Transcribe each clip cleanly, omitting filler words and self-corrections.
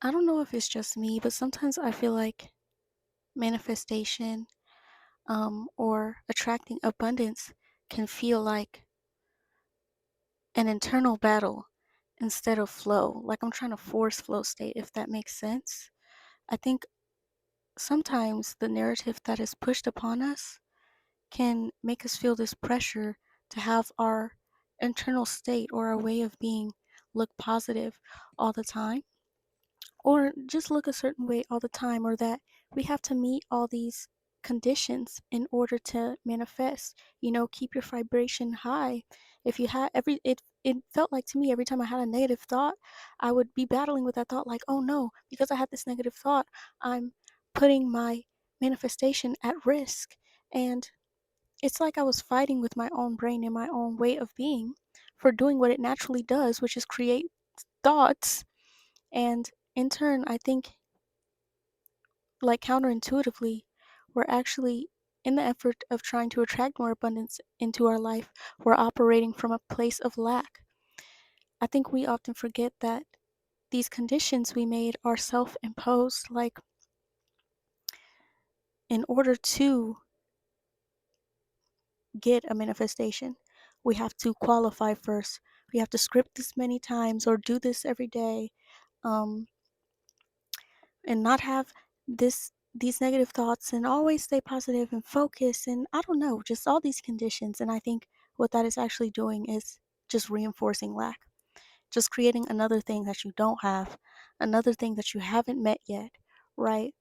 I don't know if it's just me, but sometimes I feel like manifestation, or attracting abundance can feel like an internal battle instead of flow. Like I'm trying to force flow state, if that makes sense. I think sometimes the narrative that is pushed upon us can make us feel this pressure to have our internal state or our way of being look positive all the time, or just look a certain way all the time, or that we have to meet all these conditions in order to manifest. Keep your vibration high. If you had every it felt like to me every time I had a negative thought, I would be battling with that thought like, "Oh no, because I had this negative thought, I'm putting my manifestation at risk." And it's like I was fighting with my own brain and my own way of being for doing what it naturally does, which is create thoughts. And in turn, I think, like counterintuitively, we're actually, in the effort of trying to attract more abundance into our life, we're operating from a place of lack. I think we often forget that these conditions we made are self imposed. Like, in order to get a manifestation, we have to qualify first. We have to script this many times or do this every day, um, and not have these negative thoughts and always stay positive and focus, and I don't know, just all these conditions. And I think what that is actually doing is just reinforcing lack, just creating another thing that you don't have, another thing that you haven't met yet, right?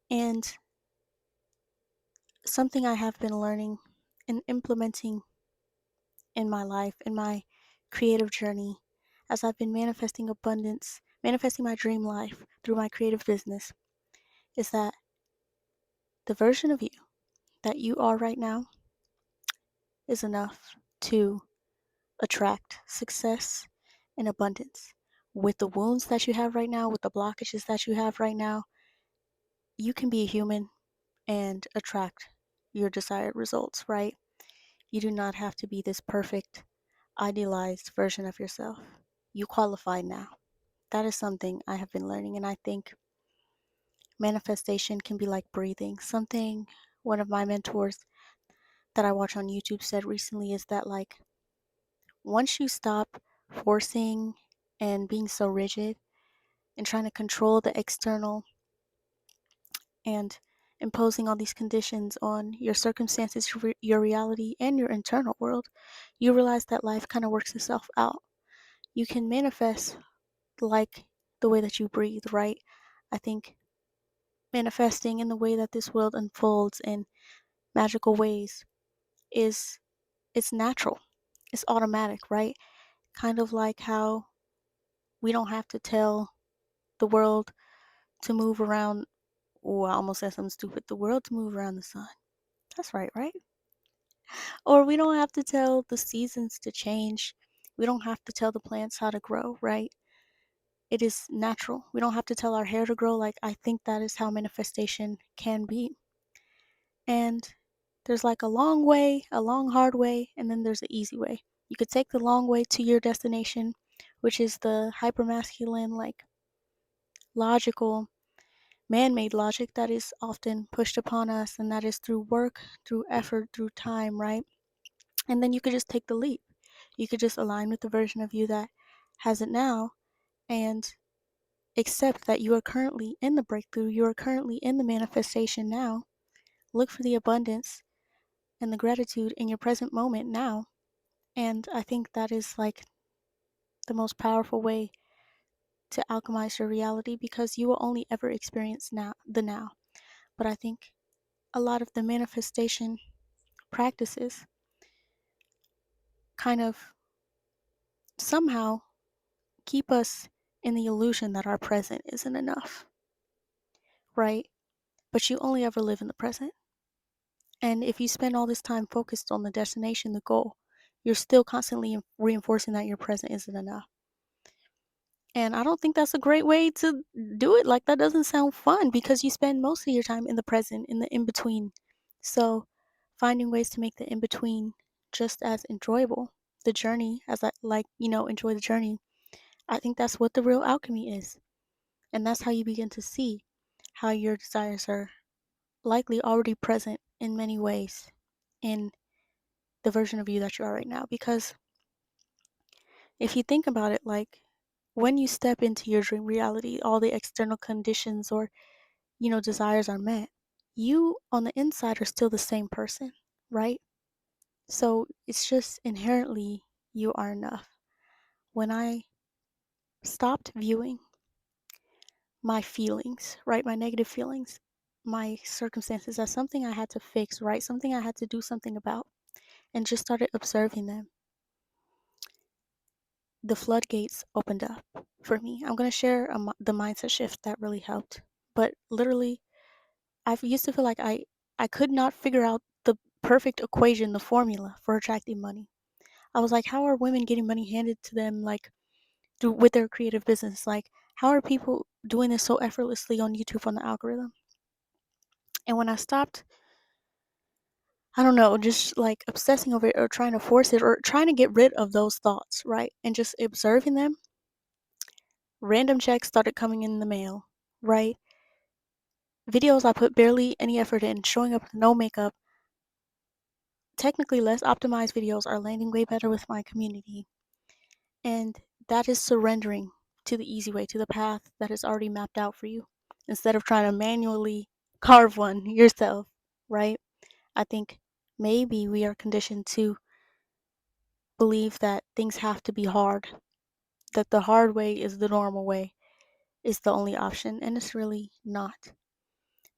And something I have been learning and implementing in my life, in my creative journey, as I've been manifesting abundance, manifesting my dream life through my creative business, is that the version of you that you are right now is enough to attract success and abundance. With the wounds that you have right now, with the blockages that you have right now, you can be a human and attract your desired results, right? You do not have to be this perfect, idealized version of yourself. You qualify now. That is something I have been learning, and I think manifestation can be like breathing. Something one of my mentors that I watch on YouTube said recently is that, like, once you stop forcing and being so rigid and trying to control the external and imposing all these conditions on your circumstances, your reality, and your internal world, you realize that life kind of works itself out. You can manifest like the way that you breathe, right? I think manifesting in the way that this world unfolds in magical ways is it's natural. It's automatic, right? Kind of like how we don't have to tell the world to move around. Oh, I almost said something stupid. The world to move around the sun. That's right, right? Or we don't have to tell the seasons to change. We don't have to tell the plants how to grow, right? It is natural. We don't have to tell our hair to grow. Like, I think that is how manifestation can be. And there's like a long way, a long, hard way, and then there's the easy way. You could take the long way to your destination, which is the hypermasculine, like logical, man made logic that is often pushed upon us, and that is through work, through effort, through time, right? And then you could just take the leap. You could just align with the version of you that has it now and accept that you are currently in the breakthrough, you are currently in the manifestation now. Look for the abundance and the gratitude in your present moment now. And I think that is like the most powerful way to alchemize your reality, because you will only ever experience now. But I think a lot of the manifestation practices kind of somehow keep us in the illusion that our present isn't enough, right? But you only ever live in the present. And if you spend all this time focused on the destination, the goal, you're still constantly reinforcing that your present isn't enough. And I don't think that's a great way to do it. Like, that doesn't sound fun because you spend most of your time in the present, in the in between. So, finding ways to make the in between just as enjoyable, the journey, as I like, enjoy the journey, I think that's what the real alchemy is. And that's how you begin to see how your desires are likely already present in many ways in the version of you that you are right now. Because if you think about it, like when you step into your dream reality, all the external conditions or, desires are met. You on the inside are still the same person, right? So it's just inherently you are enough. When I stopped viewing my feelings, right, my negative feelings, my circumstances as something I had to fix, right, something I had to do something about, and just started observing them, the floodgates opened up for me. I'm going to share the mindset shift that really helped. But literally, I used to feel like I could not figure out the perfect equation, the formula for attracting money. I was like, how are women getting money handed to them, like, with their creative business? Like, how are people doing this so effortlessly on YouTube on the algorithm? And when I stopped, I don't know, just like obsessing over it or trying to force it or trying to get rid of those thoughts, right? And just observing them, random checks started coming in the mail, right? Videos I put barely any effort in, showing up with no makeup. Technically, less optimized videos are landing way better with my community. And that is surrendering to the easy way, to the path that is already mapped out for you, instead of trying to manually carve one yourself, right? I think maybe we are conditioned to believe that things have to be hard, that the hard way is the normal way, is the only option, and it's really not.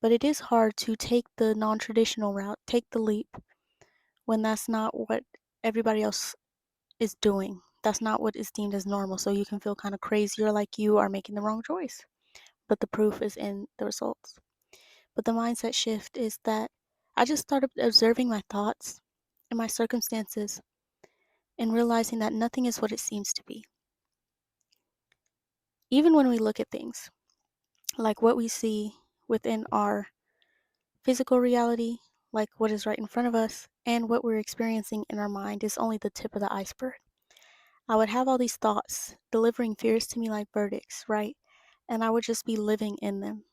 But it is hard to take the non traditional route, take the leap, when that's not what everybody else is doing. That's not what is deemed as normal. So you can feel kind of crazy or like you are making the wrong choice. But the proof is in the results. But the mindset shift is that I just started observing my thoughts and my circumstances and realizing that nothing is what it seems to be. Even when we look at things, like what we see within our physical reality, like what is right in front of us, and what we're experiencing in our mind is only the tip of the iceberg. I would have all these thoughts delivering fears to me like verdicts, right? And I would just be living in them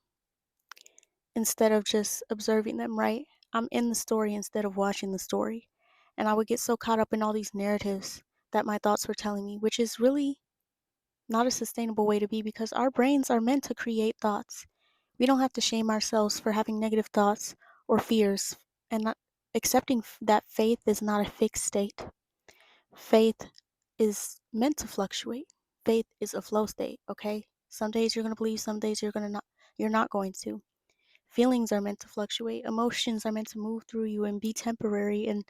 instead of just observing them, right? I'm in the story instead of watching the story. And I would get so caught up in all these narratives that my thoughts were telling me, which is really not a sustainable way to be because our brains are meant to create thoughts. We don't have to shame ourselves for having negative thoughts or fears and not accepting that faith is not a fixed state. Faith is meant to fluctuate. Faith is a flow state, okay? Some days you're going to believe, some days you're not going to. Feelings are meant to fluctuate. Emotions are meant to move through you and be temporary. And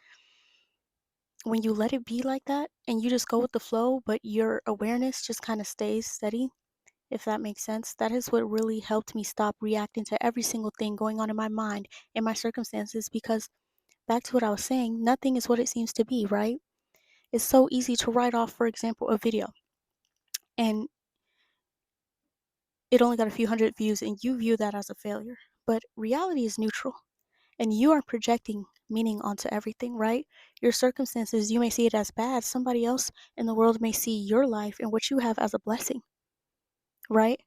when you let it be like that and you just go with the flow, but your awareness just kind of stays steady, if that makes sense, that is what really helped me stop reacting to every single thing going on in my mind and my circumstances. Because back to what I was saying, nothing is what it seems to be, right? It's so easy to write off, for example, a video and it only got a few hundred views and you view that as a failure. But reality is neutral and you are projecting meaning onto everything, right? Your circumstances, you may see it as bad. Somebody else in the world may see your life and what you have as a blessing, right?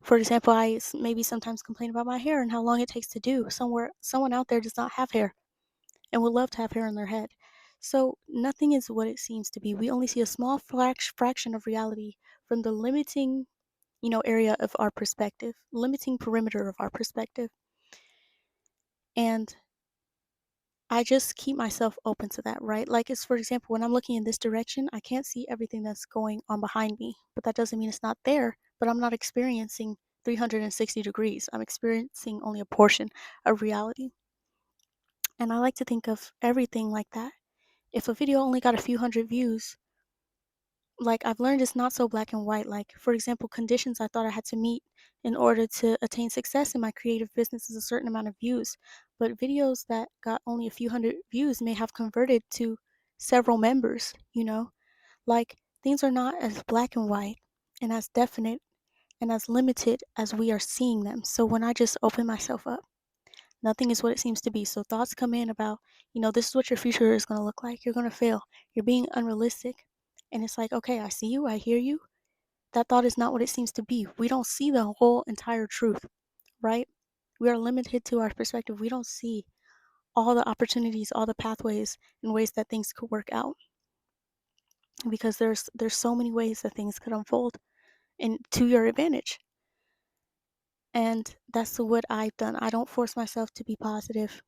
For example, I maybe sometimes complain about my hair and how long it takes to do. Someone out there does not have hair and would love to have hair on their head. So nothing is what it seems to be. We only see a small fraction of reality from the limiting, area of our perspective, limiting perimeter of our perspective. And I just keep myself open to that, right? Like, it's for example, when I'm looking in this direction, I can't see everything that's going on behind me, but that doesn't mean it's not there. But I'm not experiencing 360 degrees. I'm experiencing only a portion of reality. And I like to think of everything like that. If a video only got a few hundred views, like I've learned it's not so black and white. Like, for example, conditions I thought I had to meet in order to attain success in my creative business is a certain amount of views. But videos that got only a few hundred views may have converted to several members, Like, things are not as black and white and as definite and as limited as we are seeing them. So when I just open myself up, nothing is what it seems to be. So thoughts come in about, this is what your future is going to look like. You're going to fail. You're being unrealistic. And it's like, okay, I see you. I hear you. that thought is not what it seems to be. We don't see the whole entire truth, right? We are limited to our perspective. We don't see all the opportunities, all the pathways and ways that things could work out, because there's so many ways that things could unfold and to your advantage. And that's what I've done. I don't force myself to be positive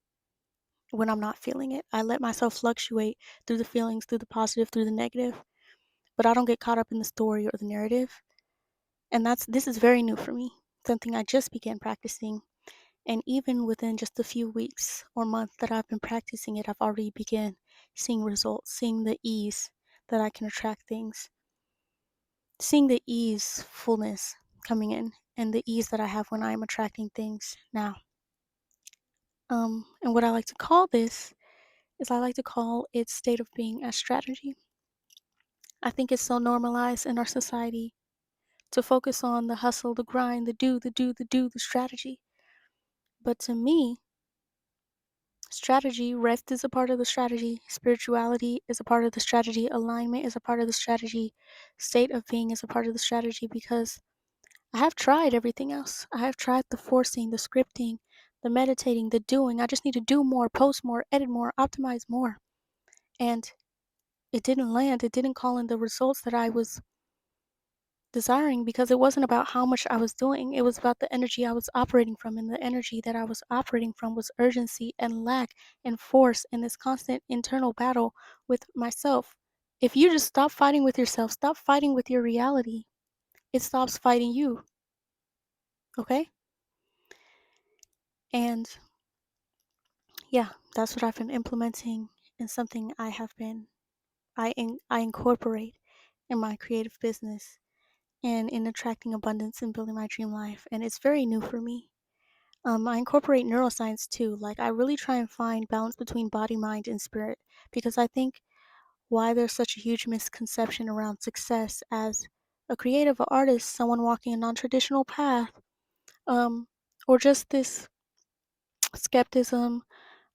when I'm not feeling it. I let myself fluctuate through the feelings, through the positive, through the negative, but I don't get caught up in the story or the narrative. And this is very new for me, something I just began practicing. And even within just a few weeks or months that I've been practicing it, I've already begun seeing results, seeing the ease that I can attract things, seeing the easefulness coming in, and the ease that I have when I'm attracting things now. And what I like to call this is I like to call it state of being as strategy. I think it's so normalized in our society to focus on the hustle, the grind, the strategy. But to me, strategy, rest is a part of the strategy, spirituality is a part of the strategy, alignment is a part of the strategy, state of being is a part of the strategy, because I have tried everything else. I have tried the forcing, the scripting, the meditating, the doing. I just need to do more, post more, edit more, optimize more. And it didn't land. It didn't call in the results that I was desiring, because it wasn't about how much I was doing. It was about the energy I was operating from. And the energy that I was operating from was urgency and lack and force and this constant internal battle with myself. If you just stop fighting with yourself, stop fighting with your reality, it stops fighting you. Okay? And yeah, that's what I've been implementing, and something I incorporate in my creative business and in attracting abundance and building my dream life. And it's very new for me. I incorporate neuroscience too. Like, I really try and find balance between body, mind, and spirit, because I think why there's such a huge misconception around success as a creative artist, someone walking a non-traditional path, um, or just this skepticism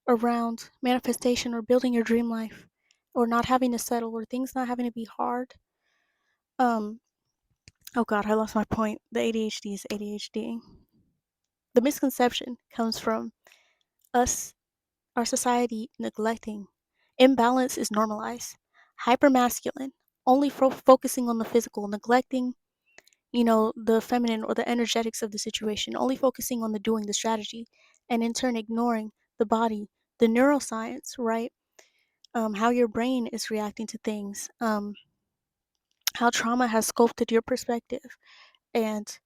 around manifestation or building your dream life, or not having to settle, or things not having to be hard. Um, oh God, I lost my point. The ADHD is ADHD. The misconception comes from us, our society neglecting. Imbalance is normalized. Hypermasculine, only focusing on the physical, neglecting, the feminine or the energetics of the situation, only focusing on the doing, the strategy, and in turn ignoring the body, the neuroscience, right? How your brain is reacting to things, how trauma has sculpted your perspective, and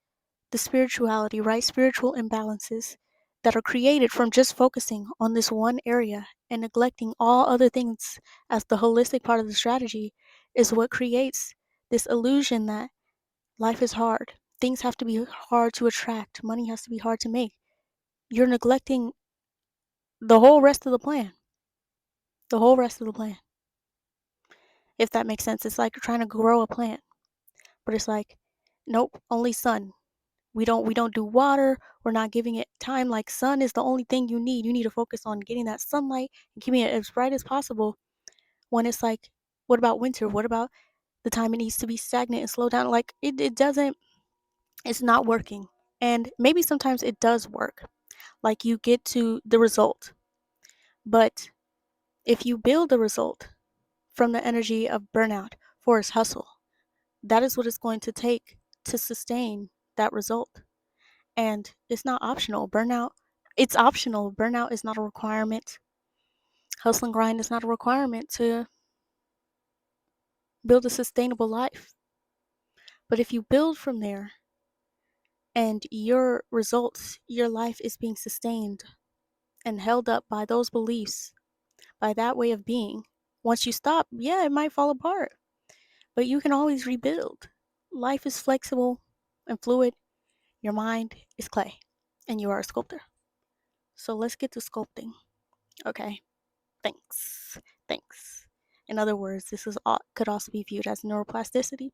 the spirituality, right? Spiritual imbalances that are created from just focusing on this one area and neglecting all other things as the holistic part of the strategy is what creates this illusion that life is hard. Things have to be hard to attract, money has to be hard to make. You're neglecting the whole rest of the plan. The whole rest of the plan. If that makes sense. It's like trying to grow a plant, but it's like, nope, only sun. We don't do water. We're not giving it time. Like, sun is the only thing you need. You need to focus on getting that sunlight and keeping it as bright as possible. When it's like, what about winter? What about the time it needs to be stagnant and slow down? Like, it doesn't, it's not working. And maybe sometimes it does work. Like, you get to the result. But if you build the result from the energy of burnout, force, hustle, that is what it's going to take to sustain that result. And it's not optional. It's optional. Burnout is not a requirement. Hustle and grind is not a requirement to build a sustainable life. But if you build from there and your results, your life is being sustained and held up by those beliefs, by that way of being, once you stop, yeah, it might fall apart, but you can always rebuild. Life is flexible and fluid. Your mind is clay, and you are a sculptor. So let's get to sculpting, okay? Thanks. Thanks. In other words, could also be viewed as neuroplasticity.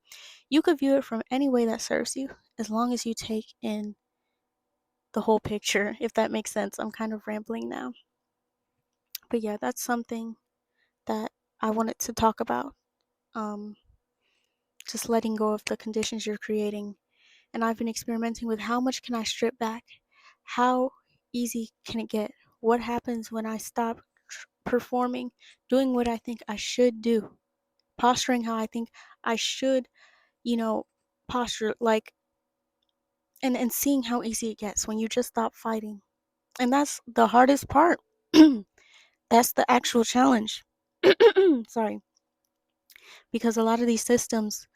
You could view it from any way that serves you, as long as you take in the whole picture, if that makes sense. I'm kind of rambling now. But yeah, that's something that I wanted to talk about. Um, just letting go of the conditions you're creating. And I've been experimenting with how much can I strip back? How easy can it get? What happens when I stop performing, doing what I think I should do, posturing how I think I should, you know, posture like and seeing how easy it gets when you just stop fighting. And that's the hardest part. That's the actual challenge. Sorry. Because a lot of these systems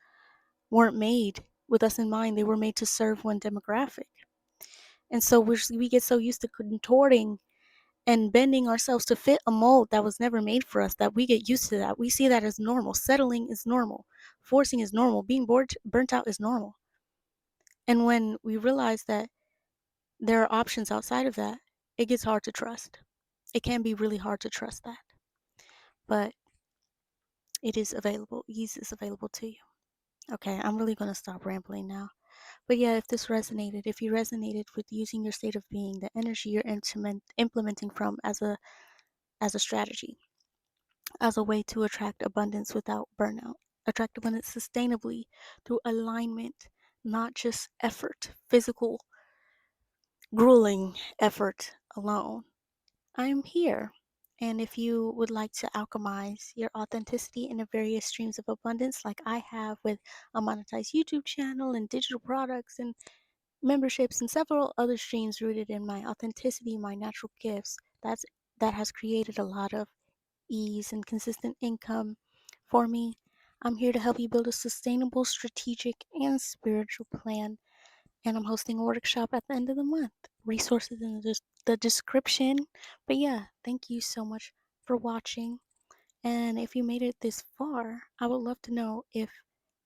weren't made with us in mind. They were made to serve one demographic. And so we get so used to contorting and bending ourselves to fit a mold that was never made for us that we get used to that. We see that as normal. Settling is normal. Forcing is normal. Being bored, burnt out is normal. And when we realize that there are options outside of that, it gets hard to trust. It can be really hard to trust that. But it is available. Ease is available to you. Okay, I'm really going to stop rambling now. But yeah, if this resonated, if you resonated with using your state of being, the energy you're implementing from as a strategy, as a way to attract abundance without burnout, attract abundance sustainably through alignment, not just effort, physical, grueling effort alone. I'm here. And if you would like to alchemize your authenticity in the various streams of abundance, like I have with a monetized YouTube channel and digital products and memberships and several other streams rooted in my authenticity, my natural gifts, that has created a lot of ease and consistent income for me. I'm here to help you build a sustainable, strategic, and spiritual plan. And I'm hosting a workshop at the end of the month. Resources in the description. But yeah, thank you so much for watching. And if you made it this far, I would love to know if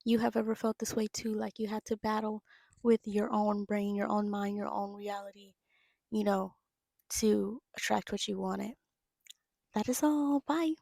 you have ever felt this way too, like you had to battle with your own brain, your own mind, your own reality, you know, to attract what you wanted. That is all. Bye.